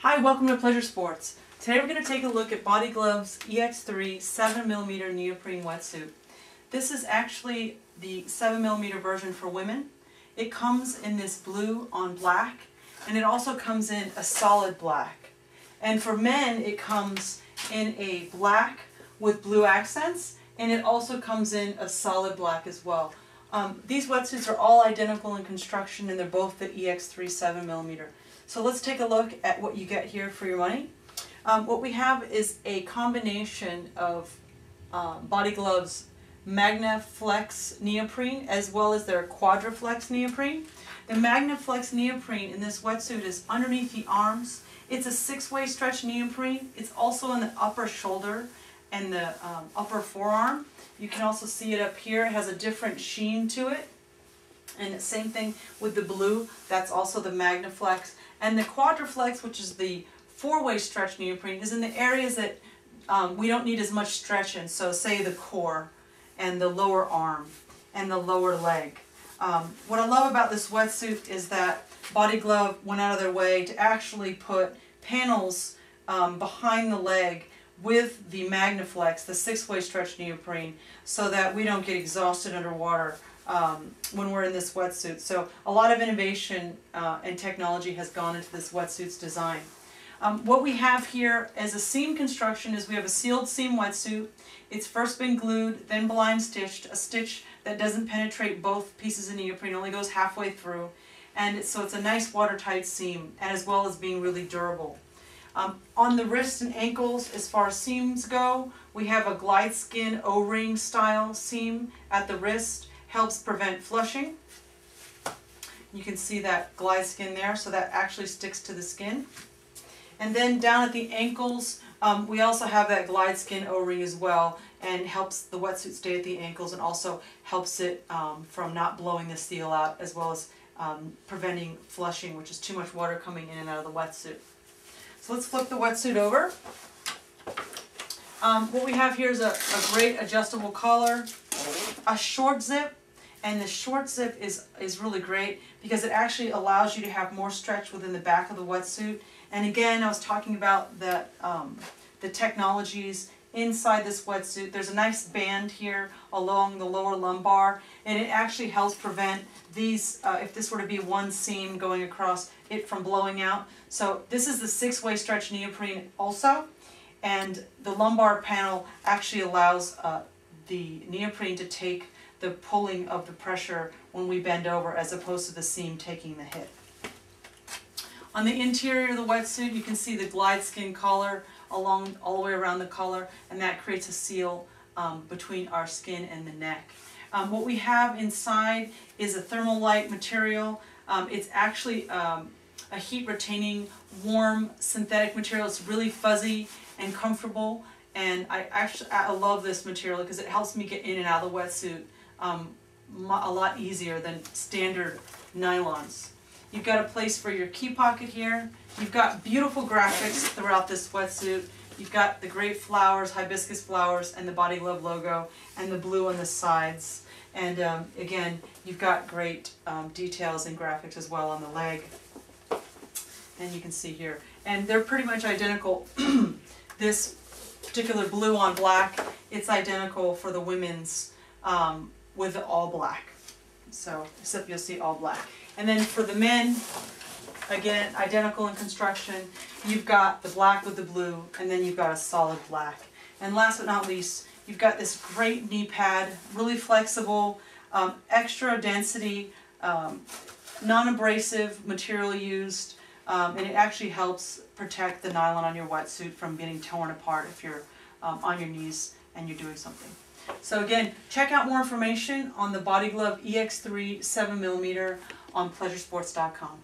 Hi, welcome to Pleasure Sports. Today we're going to take a look at Body Glove's EX3 7mm neoprene wetsuit. This is actually the 7mm version for women. It comes in this blue on black, and it also comes in a solid black. And for men it comes in a black with blue accents, and it also comes in a solid black as well. These wetsuits are all identical in construction, and they're both the EX3 7mm. So let's take a look at what you get here for your money. What we have is a combination of Body Glove's MagnaFlex neoprene as well as their Quadraflex neoprene. The MagnaFlex neoprene in this wetsuit is underneath the arms. It's a 6-way stretch neoprene. It's also in the upper shoulder and the upper forearm. You can also see it up here. It has a different sheen to it. And the same thing with the blue, that's also the MagnaFlex. And the Quadraflex, which is the 4-way stretch neoprene, is in the areas that we don't need as much stretch in. So say the core and the lower arm and the lower leg. What I love about this wetsuit is that Body Glove went out of their way to actually put panels behind the leg with the MagnaFlex, the 6-way stretch neoprene, so that we don't get exhausted underwater when we're in this wetsuit. So a lot of innovation and technology has gone into this wetsuit's design. What we have here as a seam construction is we have a sealed seam wetsuit. It's first been glued, then blind stitched, a stitch that doesn't penetrate both pieces of neoprene, only goes halfway through. And so it's a nice watertight seam, as well as being really durable. On the wrists and ankles, as far as seams go, we have a glide skin O-ring style seam at the wrist. Helps prevent flushing. You can see that glide skin there, so that actually sticks to the skin. And then down at the ankles, we also have that glide skin O-ring as well, and helps the wetsuit stay at the ankles, and also helps it from not blowing the seal out, as well as preventing flushing, which is too much water coming in and out of the wetsuit. So let's flip the wetsuit over. What we have here is a great adjustable collar, a short zip. And the short zip is really great because it actually allows you to have more stretch within the back of the wetsuit. And again, I was talking about that the technologies inside this wetsuit. There's a nice band here along the lower lumbar, and it actually helps prevent these, if this were to be one seam going across it, from blowing out. So this is the 6-way stretch neoprene also, and the lumbar panel actually allows the neoprene to take the pulling of the pressure when we bend over, as opposed to the seam taking the hit. On the interior of the wetsuit, you can see the glide skin collar all the way around the collar, and that creates a seal between our skin and the neck. What we have inside is a thermalite material. It's actually a heat-retaining, warm, synthetic material. It's really fuzzy and comfortable, and I love this material because it helps me get in and out of the wetsuit a lot easier than standard nylons. You've got a place for your key pocket here. You've got beautiful graphics throughout this wetsuit. You've got the great flowers, hibiscus flowers, and the Body Glove logo, and the blue on the sides. And again, you've got great details and graphics as well on the leg. And you can see here. And they're pretty much identical. This particular blue on black, it's identical for the women's with the all black. So, except you'll see all black. And then for the men, again, identical in construction. You've got the black with the blue, and then you've got a solid black. And last but not least, you've got this great knee pad, really flexible, extra density, non-abrasive material used, and it actually helps protect the nylon on your wetsuit from getting torn apart if you're on your knees and you're doing something. So again, check out more information on the Body Glove EX3 7mm on pleasuresports.com.